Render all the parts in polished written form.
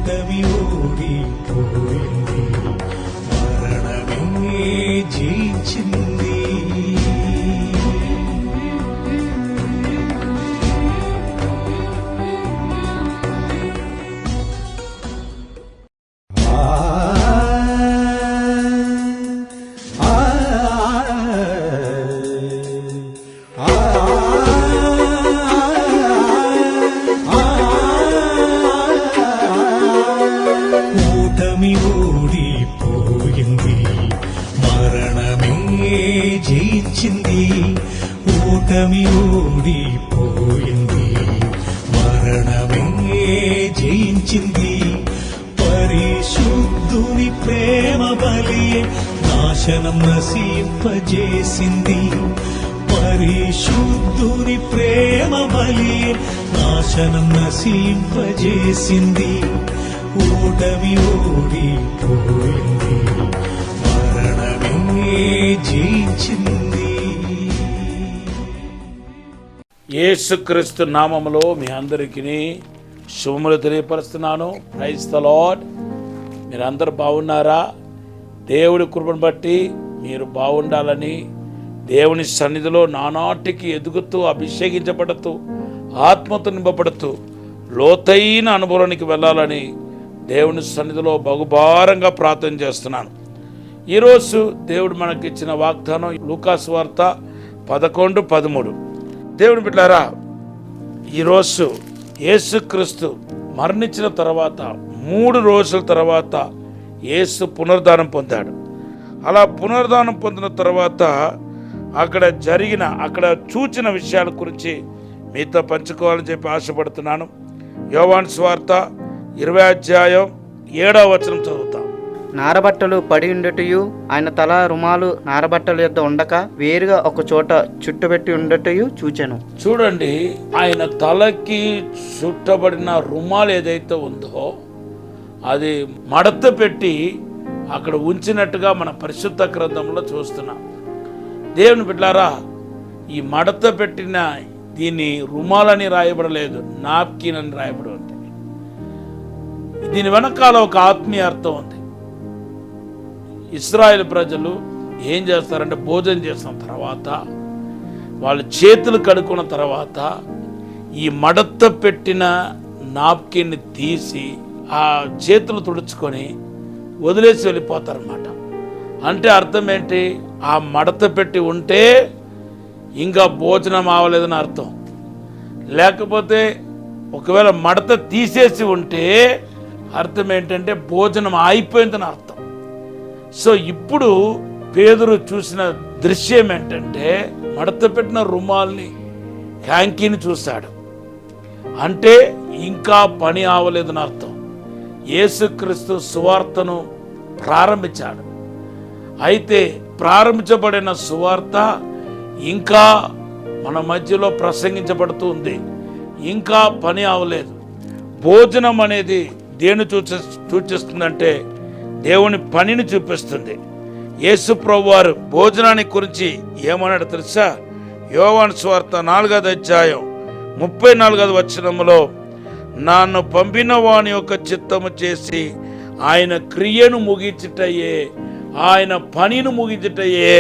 ఓటమి ఓడిపోయింది, మరణమే జయించింది. ఓటమి ఓడిపోయింది, మరణమే జయించింది. ఓటమి ఓడిపోయింది, మరణమే జయించింది. పరిశుద్ధుని ప్రేమ బలి నాశనం నశింపజేసింది. పరిశుద్ధుని ప్రేమ బలి నాశనం నశింపజేసింది. ఓటమి ఓడిపోయింది, మరణమే జయించింది. యేసుక్రీస్తు నామములో మీ అందరికీ శుభములు తెలియపరుస్తున్నాను. Praise the Lord. మీరందరూ బాగున్నారా? దేవుడి కృపను బట్టి మీరు బాగుండాలని, దేవుని సన్నిధిలో నానాటికి ఎదుగుతూ అభిషేకించబడుతూ ఆత్మతో నింపబడుతూ లోతైన అనుభవానికి వెళ్ళాలని దేవుని సన్నిధిలో బహుభారంగా ప్రార్థన చేస్తున్నాను. ఈరోజు దేవుడు మనకిచ్చిన వాగ్దానం లూకా సువార్త 11:13. దేవుని బిడ్డలారా, ఈరోజు యేసుక్రీస్తు మరణించిన తర్వాత 3 రోజుల తర్వాత యేసు పునరుద్ధానం పొందాడు. అలా పునరుద్ధానం పొందిన తర్వాత అక్కడ చూచిన విషయాల గురించి మీతో పంచుకోవాలని చెప్పి ఆశపడుతున్నాను. యోహాను సువార్త 20:7 చదువుతాం. నారబట్టలు పడి ఉండటయు, ఆయన తల రుమాలు నారబట్టల యొద్ద ఉండక వేరుగా ఒక చోట చుట్టుబెట్టి ఉండటయు చూచెను. చూడండి, ఆయన తలకి చుట్టబడిన రుమాలు ఏదైతే ఉందో అది మడత పెట్టి అక్కడ ఉంచినట్టుగా మన పరిశుద్ధ గ్రంథంలో చూస్తున్నాం. దేవుని బిడ్డలారా, ఈ మడత పెట్టిన దీన్ని రుమాలని రాయబడలేదు, నాప్కిన్ అని రాయబడి ఉంది. దీని వెనకాల ఒక ఆత్మీయ అర్థం ఉంది. ఇశ్రాయేల్ ప్రజలు ఏం చేస్తారంటే భోజనం చేసిన తర్వాత వాళ్ళ చేతులు కడుక్కున్న తర్వాత ఈ మడత పెట్టిన నాప్కిన్ని తీసి ఆ చేతులు తుడుచుకొని వదిలేసి వెళ్ళిపోతారన్నమాట. అంటే అర్థం ఏంటి? ఆ మడత పెట్టి ఉంటే ఇంకా భోజనం ఆవలేదని అర్థం. లేకపోతే ఒకవేళ మడత తీసేసి ఉంటే అర్థం ఏంటంటే భోజనం అయిపోయిందని అర్థం. సో ఇప్పుడు పేతురు చూసిన దృశ్యం ఏంటంటే మడత పెట్టిన రుమాల్ని, హ్యాంకీని చూశాడు. అంటే ఇంకా పని ఆవలేదని అర్థం. యేసుక్రీస్తు సువార్తను ప్రారంభించాడు. అయితే ప్రారంభించబడిన సువార్త ఇంకా మన మధ్యలో ప్రసంగించబడుతూ ఉంది. ఇంకా పని అవలేదు. భోజనం అనేది దేన్ని సూచిస్తుందంటే దేవుని పనిని చూపిస్తుంది. యేసు ప్రభువారు భోజనాన్ని గురించి ఏమన్నాడు తెలుసా? యోహాను సువార్త 4:34 నన్ను పంపిన వాని యొక్క చిత్తము చేసి ఆయన క్రియను ముగించుటయే, ఆయన పనిని ముగించుటయే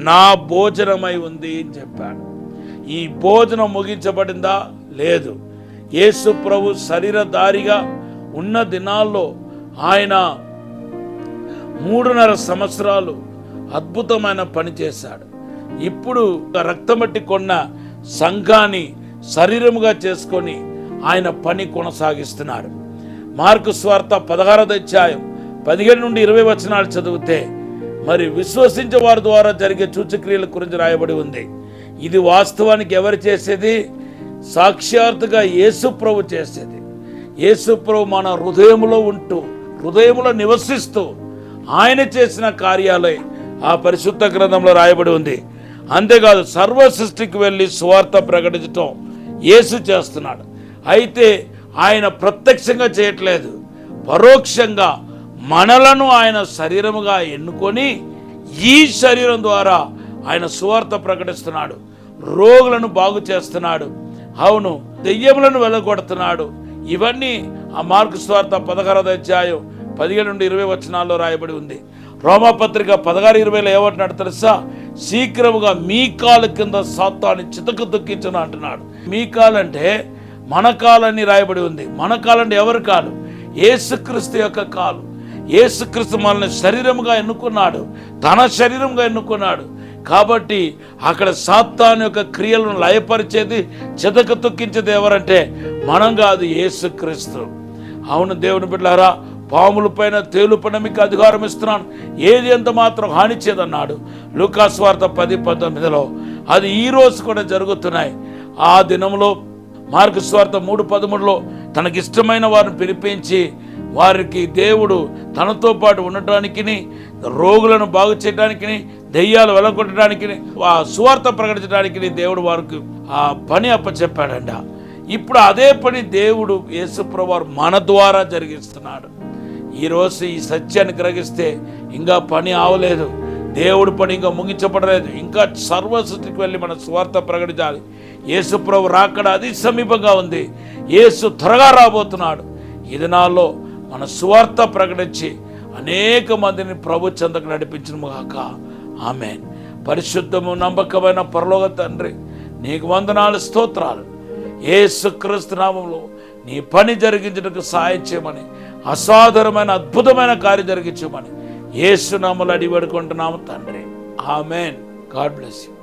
నా భోజనమై ఉంది అని చెప్పాడు. ఈ భోజనం ముగించబడిందా? లేదు. యేసు ప్రభు శరీరధారిగా ఉన్న దినాల్లో ఆయన 3.5 సంవత్సరాలు అద్భుతమైన పని చేశాడు. ఇప్పుడు రక్తమట్టి కొన్న సంఘాన్ని శరీరముగా చేసుకొని ఆయన పని కొనసాగిస్తున్నాడు. మార్కు సువార్త 16:15-20 చదివితే మరి విశ్వసించే వారి ద్వారా జరిగే సూచక్రియల గురించి రాయబడి ఉంది. ఇది వాస్తవానికి ఎవరు చేసేది? సాక్షాత్తుగా యేసు ప్రభు చేసేది. యేసు ప్రభు మన హృదయంలో ఉంటూ, హృదయంలో నివసిస్తూ ఆయన చేసిన కార్యాలే ఆ పరిశుద్ధ గ్రంథంలో రాయబడి ఉంది. అంతేకాదు, సర్వ సృష్టికి వెళ్ళి సువార్త ప్రకటించటం యేసు చేస్తున్నాడు. అయితే ఆయన ప్రత్యక్షంగా చేయట్లేదు, పరోక్షంగా మనలను ఆయన శరీరముగా ఎన్నుకొని ఈ శరీరం ద్వారా ఆయన సువార్త ప్రకటిస్తున్నాడు. రోగులను బాగు చేస్తున్నాడు. అవును, దెయ్యములను వెళ్ళగొడుతున్నాడు. ఇవన్నీ ఆ మార్కు సువార్త 16వ అధ్యాయం 17 నుండి 20 వచనాల్లో రాయబడి ఉంది. రోమాపత్రిక 16:20 ఏమంటున్నాడు తెలుసా? శీఘ్రముగా మీ కాలు కింద సాతాను చితకు దుఃఖించను అంటున్నాడు. మీ కాలు అంటే మన కాలని రాయబడి ఉంది. మన కాలంటే ఎవరి కాలు? యేసుక్రీస్తు యొక్క కాలు. యేసుక్రీస్తు మనల్ని శరీరముగా ఎన్నుకున్నాడు, తన శరీరంగా ఎన్నుకున్నాడు. కాబట్టి అక్కడ సాతాను యొక్క క్రియలను లయపరిచేది, చితక తొక్కించేది ఎవరంటే మనం కాదు, యేసుక్రీస్తు. అవును దేవుని బిడ్డలారా, పాముల పైన తేలుపైన మీకు అధికారం ఇస్తున్నాను, ఏది ఎంత మాత్రం హాని చేయదన్నాడు లూకాసు వార్త 10:19. అది ఈరోజు కూడా జరుగుతున్నాయి. ఆ దినంలో మార్కు సువార్త 3:13 తనకిష్టమైన వారిని పిలిపించి వారికి దేవుడు తనతో పాటు ఉండటానికి, రోగులను బాగు చేయడానికి, దెయ్యాలు వెలగొట్టడానికి, ఆ సువార్త ప్రకటించడానికి దేవుడు వారికి ఆ పని అప్పచెప్పాడంట. ఇప్పుడు అదే పని దేవుడు యేసుప్రభువు వారు మన ద్వారా జరిగిస్తున్నాడు. ఈరోజు ఈ సత్యాన్ని గ్రహిస్తే ఇంకా పని ఆవలేదు, దేవుడి పని ఇంకా ముగించబడలేదు. ఇంకా సర్వసృష్టికి వెళ్ళి మన సువార్త ప్రకటించాలి. యేసుప్రభువు రాకడ అతి సమీపంగా ఉంది. యేసు త్వరగా రాబోతున్నాడు. ఈ దినాల్లో మన సువార్త ప్రకటించి అనేక మందిని ప్రభు చెంతకు నడిపించును గాక. ఆమేన్. పరిశుద్ధము నమ్మకమైన పరలోక తండ్రి, నీకు వందనాలు, స్తోత్రాలు. యేసుక్రీస్తు నామములో నీ పని జరిగించడానికి సహాయం చేయమని, అసాధారణమైన అద్భుతమైన కార్యం జరిగించమని యేసు నామములో అడిగి వేడుకుంటున్నాము తండ్రి. ఆమేన్. God bless you.